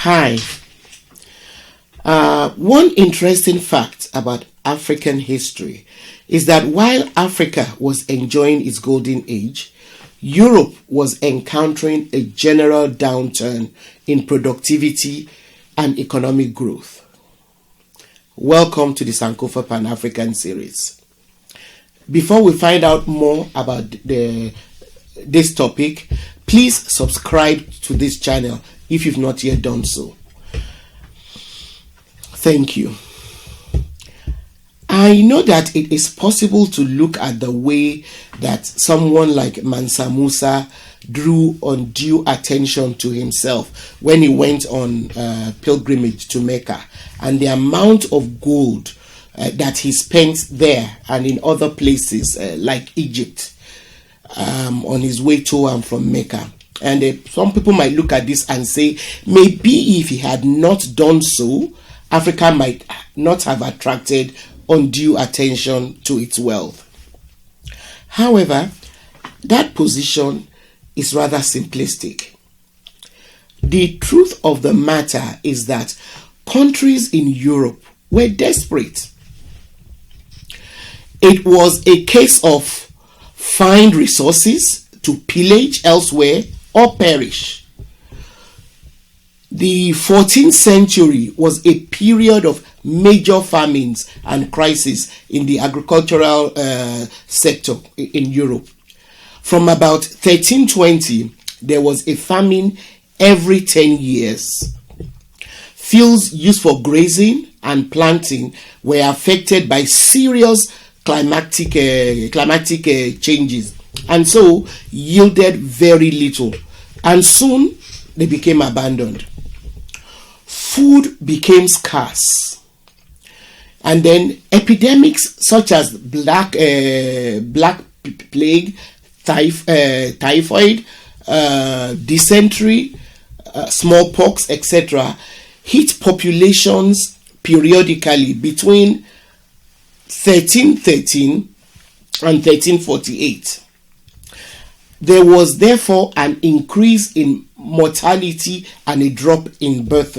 Hi. One interesting fact about African history is that while Africa was enjoying its golden age, Europe was encountering a general downturn in productivity and economic growth. Welcome to the Sankofa Pan-African series. Before we find out more about this topic, please subscribe to this channel if you've not yet done so. Thank you. I know that it is possible to look at the way that someone like Mansa Musa drew undue attention to himself when he went on pilgrimage to Mecca, and the amount of gold that he spent there and in other places like Egypt on his way to and from Mecca. And some people might look at this and say, maybe if he had not done so, Africa might not have attracted undue attention to its wealth. However, that position is rather simplistic. The truth of the matter is that countries in Europe were desperate. It was a case of find resources to pillage elsewhere or perish. The 14th century was a period of major famines and crises in the agricultural sector in Europe. From about 1320, there was a famine every 10 years. Fields used for grazing and planting were affected by serious climatic changes, and so yielded very little, and soon they became abandoned. Food became scarce, and then epidemics such as black plague, typhoid, dysentery, smallpox, etc., hit populations periodically between 1313 and 1348. There was therefore an increase in mortality and a drop in birth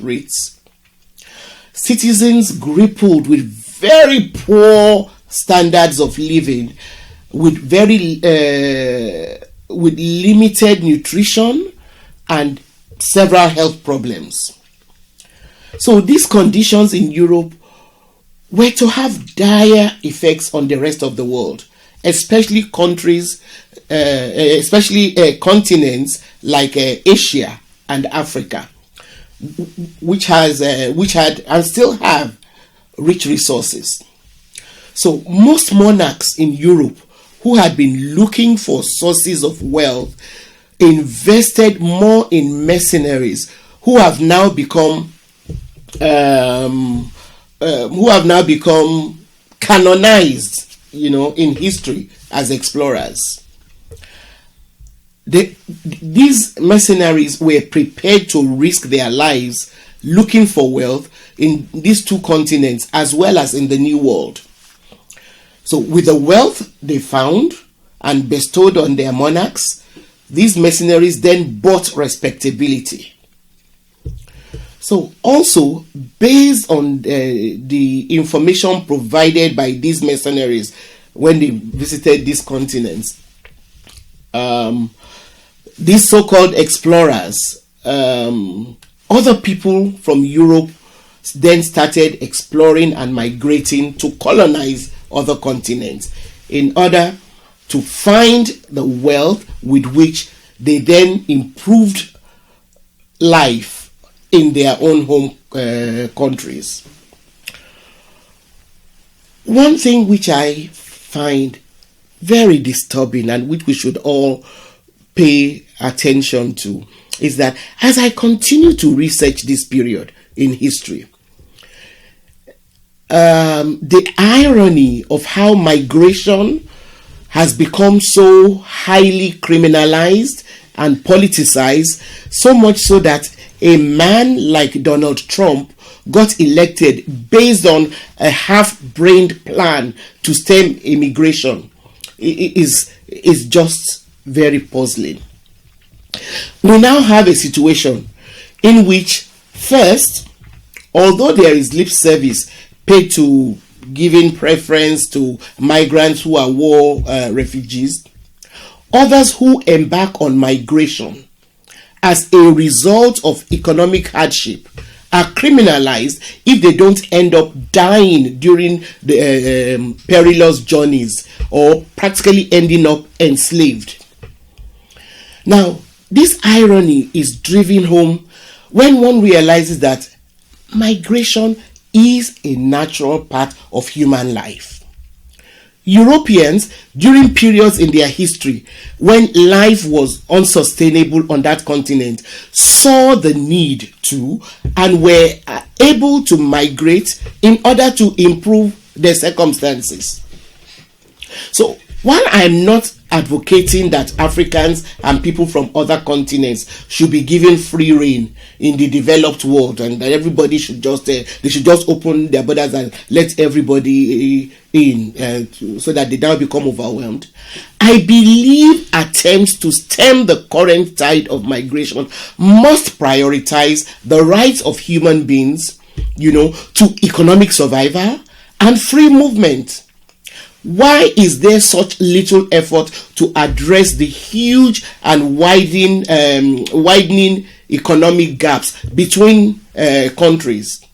rates. Citizens grappled with very poor standards of living, with limited nutrition and several health problems. So these conditions in Europe were to have dire effects on the rest of the world, especially continents like Asia and Africa, which had and still have rich resources. So most monarchs in Europe who had been looking for sources of wealth invested more in mercenaries who have now become canonized, in history as explorers. These mercenaries were prepared to risk their lives looking for wealth in these two continents as well as in the New World. So with the wealth they found and bestowed on their monarchs, these mercenaries then bought respectability. So also, based on the information provided by these mercenaries when they visited these continents, these so-called explorers, other people from Europe then started exploring and migrating to colonize other continents in order to find the wealth with which they then improved life in their own home countries. One thing which I find very disturbing and which we should all pay attention to is that as I continue to research this period in history, the irony of how migration has become so highly criminalized and politicized, so much so that a man like Donald Trump got elected based on a half-brained plan to stem immigration is just very puzzling. We now have a situation in which, first, although there is lip service paid to giving preference to migrants who are war refugees, others who embark on migration as a result of economic hardship are criminalized if they don't end up dying during the perilous journeys or practically ending up enslaved. Now, this irony is driven home when one realizes that migration is a natural part of human life. Europeans, during periods in their history when life was unsustainable on that continent, saw the need to and were able to migrate in order to improve their circumstances. So, while I'm not advocating that Africans and people from other continents should be given free rein in the developed world and that everybody should just they should just open their borders and let everybody in so that they don't become overwhelmed, I believe attempts to stem the current tide of migration must prioritize the rights of human beings, to economic survival and free movement. Why is there such little effort to address the huge and widening economic gaps between countries?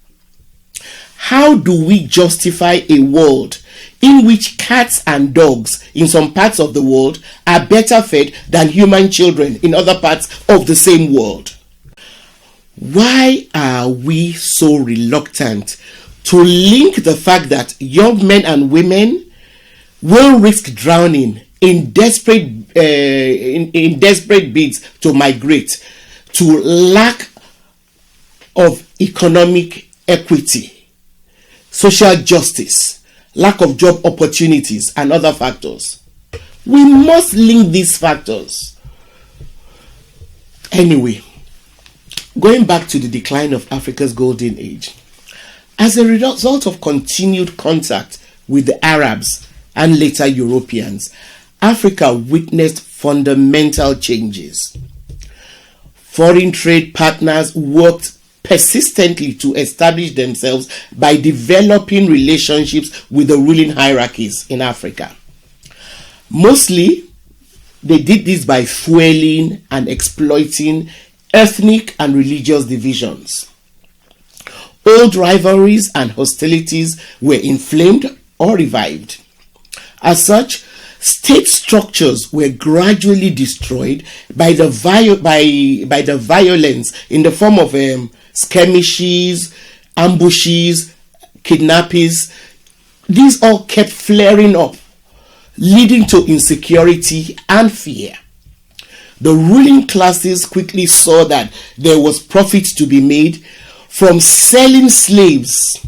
How do we justify a world in which cats and dogs in some parts of the world are better fed than human children in other parts of the same world? Why are we so reluctant to link the fact that young men and women will risk drowning in desperate bids to migrate to lack of economic equity, social justice, lack of job opportunities, and other factors? We must link these factors. Anyway, going back to the decline of Africa's golden age, as a result of continued contact with the Arabs and later Europeans, Africa witnessed fundamental changes. Foreign trade partners worked persistently to establish themselves by developing relationships with the ruling hierarchies in Africa. Mostly, they did this by fueling and exploiting ethnic and religious divisions. Old rivalries and hostilities were inflamed or revived. As such, state structures were gradually destroyed by the violence in the form of skirmishes, ambushes, kidnappings. These all kept flaring up, leading to insecurity and fear. The ruling classes quickly saw that there was profit to be made from selling slaves